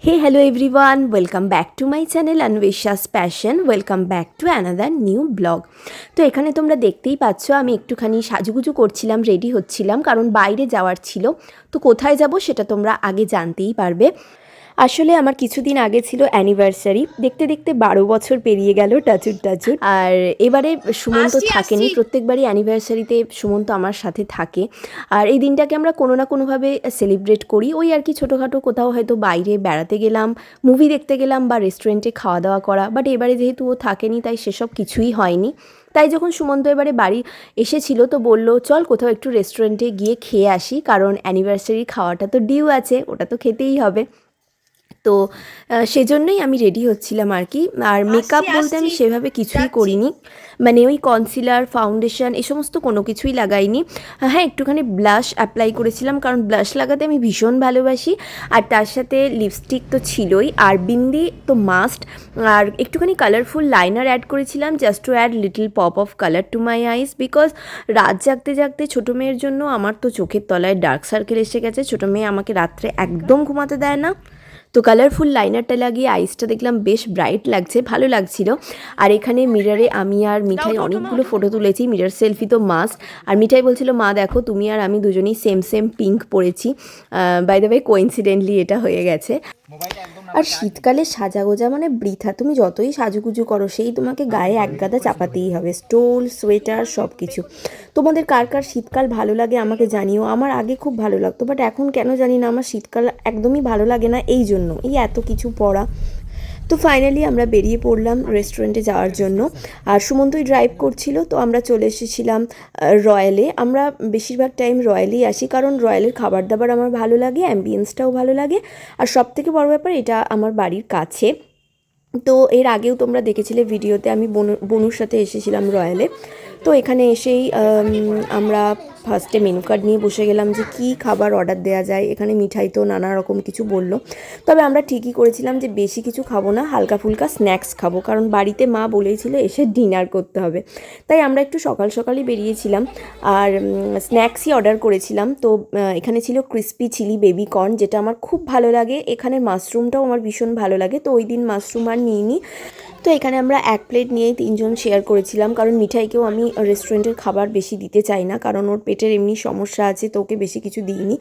Hey, hello everyone, welcome back to my channel Anvesha's Passion. Welcome back to another new blog. তো এখানে তোমরা দেখতেই পাচ্ছ আমি একটুখানি সাজুগুজু করছিলাম, রেডি হচ্ছিলাম কারণ বাইরে যাওয়ার ছিল। তো কোথায় যাব সেটা তোমরা আগে জানতেই পারবে। আসলে আমার কিছুদিন আগে ছিল অ্যানিভার্সারি, দেখতে দেখতে 12 বছর পেরিয়ে গেল টাচুর। আর এবারে সুমন্ত থাকেনি, প্রত্যেকবারই অ্যানিভার্সারিতে সুমন্ত আমার সাথে থাকে। আর এই দিনটাকে আমরা কোনো না কোনোভাবে সেলিব্রেট করি, ওই আর কি ছোটোখাটো কোথাও হয়তো বাইরে বেড়াতে গেলাম, মুভি দেখতে গেলাম বা রেস্টুরেন্টে খাওয়া দাওয়া করা। বাট এবারে যেহেতু ও থাকেনি তাই সেসব কিছুই হয়নি। তাই যখন সুমন্ত এবারে বাড়ি এসেছিল তো বলল চল কোথাও একটু রেস্টুরেন্টে গিয়ে খেয়ে আসি, কারণ অ্যানিভার্সারির খাওয়াটা তো ডিউ আছে, ওটা তো খেতেই হবে। তো সেজন্যই আমি রেডি হচ্ছিলাম আর কি। আর মেকআপ বলতে আমি সেভাবে কিছুই করিনি, মানে ওই কনসিলার, ফাউন্ডেশন এ সমস্ত কোনো কিছুই লাগাইনি। হ্যাঁ, একটুখানি ব্লাশ অ্যাপ্লাই করেছিলাম, কারণ ব্লাশ লাগাতে আমি ভীষণ ভালোবাসি। আর তার সাথে লিপস্টিক তো ছিলই, আর বিন্দি তো মাস্ট। আর একটুখানি কালারফুল লাইনার অ্যাড করেছিলাম, just to add little pop of colour to my eyes, because রাত জাগতে জাগতে ছোটো মেয়ের জন্য আমার তো চোখের তলায় ডার্ক সার্কেল এসে গেছে। ছোটো মেয়ে আমাকে রাত্রে একদম ঘুমাতে দেয় না। তো কালারফুল লাইনারটা লাগিয়ে আইসটা দেখলাম বেশ ব্রাইট লাগছে, ভালো লাগছিল। আর এখানে মিররে আমি আর মিঠাই অনেকগুলো ফটো তুলেছি, মিরর সেলফি তো মাস্ট। আর মিঠাই বলছিল মা দেখো তুমি আর আমি দুজনেই সেম পিঙ্ক পরেছি। বাই দ্য ওয়ে কোইন্সিডেন্টলি এটা হয়ে গেছে। আর শীতকালে সাজাগোজা মানে বৃথা, তুমি যতই সাজুগুজু করো সেই তোমাকে গায়ে একগাদা চাপাতেই হবে, স্টোল, সোয়েটার সব কিছু। তোমাদের কার কার শীতকাল ভালো লাগে আমাকে জানিও। আমার আগে খুব ভালো লাগতো, বাট এখন কেন জানি না আমার শীতকাল একদমই ভালো লাগে না, এই জন্য এই এত কিছু পরা। তো ফাইনালি আমরা বেরিয়ে পড়লাম রেস্টুরেন্টে যাওয়ার জন্য। আর সুমন্তই ড্রাইভ করছিল, তো আমরা চলে এসেছিলাম রয়্যালে। আমরা বেশিরভাগ টাইম রয়্যালেই আসি, কারণ রয়্যালের খাবার দাবার আমার ভালো লাগে, অ্যাম্বিয়েন্সটাও ভালো লাগে। আর সবথেকে বড় ব্যাপার এটা আমার বাড়ির কাছে। তো এর আগেও তোমরা দেখেছিলে ভিডিওতে আমি বনুর সাথে এসেছিলাম রয়্যালে। তো এখানে এসেই আমরা ফার্স্টে মেনু কার্ড নিয়ে বসে গেলাম যে কী খাবার অর্ডার দেওয়া যায়। এখানে মিঠাই তো নানা রকম কিছু বলল, তবে আমরা ঠিকই করেছিলাম যে বেশি কিছু খাবো না, হালকা ফুলকা স্ন্যাক্স খাবো, কারণ বাড়িতে মা বলেইছিল এসে ডিনার করতে হবে। তাই আমরা একটু সকাল সকালই বেরিয়েছিলাম আর স্ন্যাক্সই অর্ডার করেছিলাম। তো এখানে ছিল ক্রিস্পি চিলি বেবি কর্ন, যেটা আমার খুব ভালো লাগে। এখানে মাশরুমটাও আমার ভীষণ ভালো লাগে, তো ওই দিন মাশরুম আর নিইনি। তো এখানে আমরা এক প্লেট নিয়েই তিনজন শেয়ার করেছিলাম, কারণ মিঠাইকেও আমি রেস্টুরেন্টের খাবার বেশি দিতে চাই না, কারণ ওর পেটের এমনি সমস্যা আছে, তো ওকে বেশি কিছু দিইনি।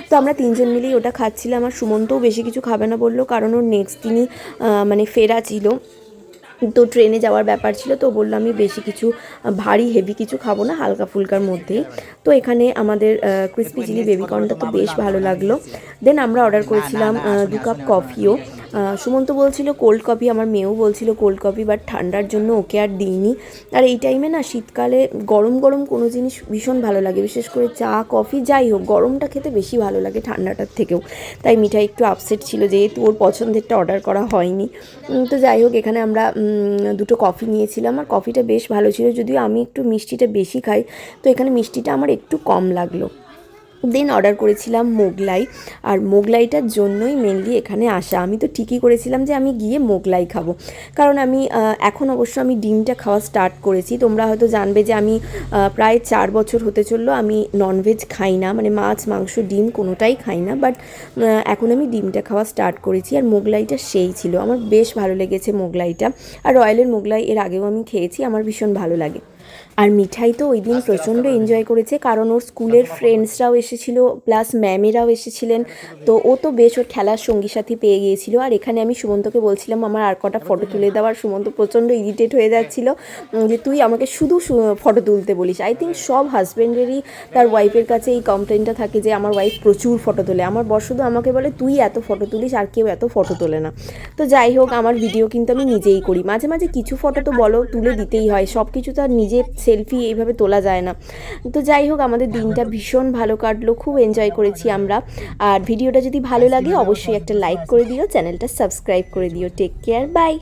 তো আমরা তিনজন মিলেই ওটা খাচ্ছিলাম। আর সুমন্তও বেশি কিছু খাবে না বললো, কারণ ওর নেক্সট দিনই মানে ফেরা ছিল, তো ট্রেনে যাওয়ার ব্যাপার ছিল। তো বললাম আমি বেশি কিছু ভারী হেভি কিছু খাবো না, হালকা ফুলকার মধ্যেই। তো এখানে আমাদের ক্রিস্পি চিলি বেবিকর্নটা তো বেশ ভালো লাগলো। দেন আমরা অর্ডার করেছিলাম 2 কাপ কফিও। সুমন্ত বলছিল কোল্ড কফি, আমার মেয়েও বলছিল কোল্ড কফি, বাট ঠান্ডার জন্য ওকে আর দিইনি। আর এই টাইমে না শীতকালে গরম গরম কোনো জিনিস ভীষণ ভালো লাগে, বিশেষ করে চা কফি যাই হোক, গরমটা খেতে বেশি ভালো লাগে ঠান্ডাটার থেকেও। তাই মিঠাই একটু আপসেট ছিল যেহেতু ওর পছন্দেরটা অর্ডার করা হয়নি। তো যাই হোক, এখানে আমরা 2টো কফি নিয়েছিলাম, আর কফিটা বেশ ভালো ছিল, যদিও আমি একটু মিষ্টিটা বেশি খাই, তো এখানে মিষ্টিটা আমার একটু কম লাগলো। দেন অর্ডার করেছিলাম মোগলাই, আর মোগলাইটার জন্যই মেনলি এখানে আসা। আমি তো ঠিকই করেছিলাম যে আমি গিয়ে মোগলাই খাবো, কারণ আমি এখন অবশ্য আমি ডিমটা খাওয়া স্টার্ট করেছি। তোমরা হয়তো জানবে যে আমি প্রায় 4 বছর হতে চললো আমি ননভেজ খাই না, মানে মাছ মাংস ডিম কোনোটাই খাই না, বাট এখন আমি ডিমটা খাওয়া স্টার্ট করেছি। আর মোগলাইটা সেই ছিল, আমার বেশ ভালো লেগেছে মোগলাইটা। আর রয়্যালের মোগলাই এর আগেও আমি খেয়েছি, আমার ভীষণ ভালো লাগে। আর মিঠাই তো ওই দিন প্রচণ্ড এনজয় করেছে, কারণ ওর স্কুলের ফ্রেন্ডসরাও এসেছিলো, প্লাস ম্যামেরাও এসেছিলেন। তো ও তো বেশ ওর খেলার সঙ্গী সাথী পেয়ে গিয়েছিল। আর এখানে আমি সুমন্তকে বলছিলাম আমার আর কটা ফটো তুলে দেওয়ার, সুমন্ত প্রচণ্ড ইরিটেট হয়ে যাচ্ছিলো যে তুই আমাকে শুধু ফটো তুলতে বলিস। আই থিঙ্ক সব হাজব্যান্ডেরই তার ওয়াইফের কাছে এই কমপ্লেনটা থাকে যে আমার ওয়াইফ প্রচুর ফটো তোলে। আমার বর শুধু আমাকে বলে তুই এত ফটো তুলিস, আর কেউ এত ফটো তোলে না। তো যাই হোক, আমার ভিডিও কিন্তু আমি নিজেই করি, মাঝে মাঝে কিছু ফটো তো বলো তুলে দিতেই হয়, সব কিছু তো আর নিজে সেলফি এইভাবে তোলা যায় না। তো যাই হোক, আমাদের দিনটা ভীষণ ভালো কাটলো, খুব এনজয় করেছি আমরা। আর ভিডিওটা যদি ভালো লাগে অবশ্যই একটা লাইক করে দিও, চ্যানেলটা সাবস্ক্রাইব করে দিও। Take care, by.